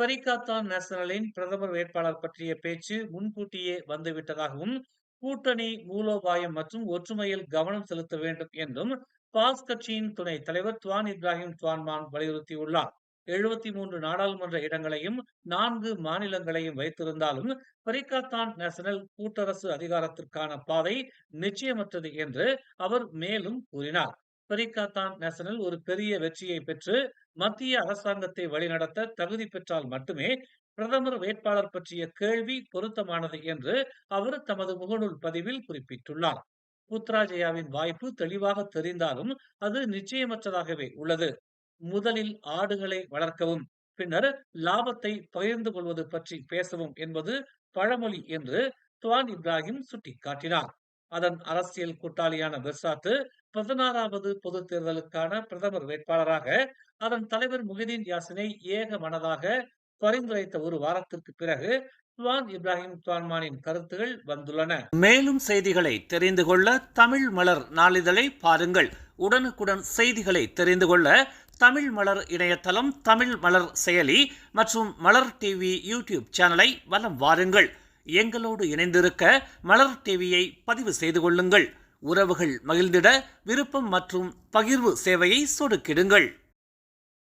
பரிகாத்தான் நேஷனலின் பிரதமர் வேட்பாளர் பற்றிய பேச்சு முன்கூட்டியே வந்துவிட்டதாகவும், கூட்டணி மூலோபாயம் மற்றும் ஒற்றுமையில் கவனம் செலுத்த வேண்டும் என்றும் பாஸ் கட்சியின் துணைத் தலைவர் துவான் இப்ராஹிம் துவான்மான் வலியுறுத்தியுள்ளார். 73 நாடாளுமன்ற இடங்களையும் 4 மாநிலங்களையும் வைத்திருந்தாலும் பரிகாத்தான் நேஷனல் கூட்டரசு அதிகாரத்திற்கான பாதை நிச்சயமற்றது என்று அவர் மேலும் கூறினார். பரிகாத்தான் நேஷனல் ஒரு பெரிய வெற்றியை பெற்று மத்திய அரசாங்கத்தை வழிநடத்த தகுதி பெற்றால் மட்டுமே பிரதமர் வேட்பாளர் பற்றிய கேள்வி பொருத்தமானது என்று அவர் தமது முகநூல் பதிவில் குறிப்பிட்டுள்ளார். புத்ராஜயாவின் வாய்ப்பு தெளிவாக தெரிந்தாலும் அது நிச்சயமற்றதாகவே உள்ளது. முதலில் ஆடுகளை வளர்க்கவும், பின்னர் லாபத்தை பகிர்ந்து கொள்வது பற்றி பேசவும் என்பது பழமொழி என்று துவான் இப்ராஹிம் சுட்டிக்காட்டினார். அதன் அரசியல் கூட்டாளியான பெர்சாத்து 16வது பொதுத் தேர்தலுக்கான பிரதமர் வேட்பாளராக அதன் தலைவர் முஹிதீன் யாசினை ஏக மனதாக பரிந்துரைத்த ஒரு வாரத்திற்கு பிறகு துவான் இப்ராஹிம் துவான்மானின் கருத்துகள் வந்துள்ளன. மேலும் செய்திகளை தெரிந்து கொள்ள தமிழ் மலர் நாளிதழை பாருங்கள். உடனுக்குடன் செய்திகளை தெரிந்து கொள்ள தமிழ் மலர் இணையதளம், தமிழ் மலர் செயலி மற்றும் மலர் டிவி யூடியூப் சேனலை வலம் வாருங்கள். எங்களோடு இணைந்திருக்க மலர் டிவியை பதிவு செய்து கொள்ளுங்கள். உறவுகள் மகிழ்ந்திட விருப்பம் மற்றும் பகிர்வு சேவையை சொடுக்கிடுங்கள்.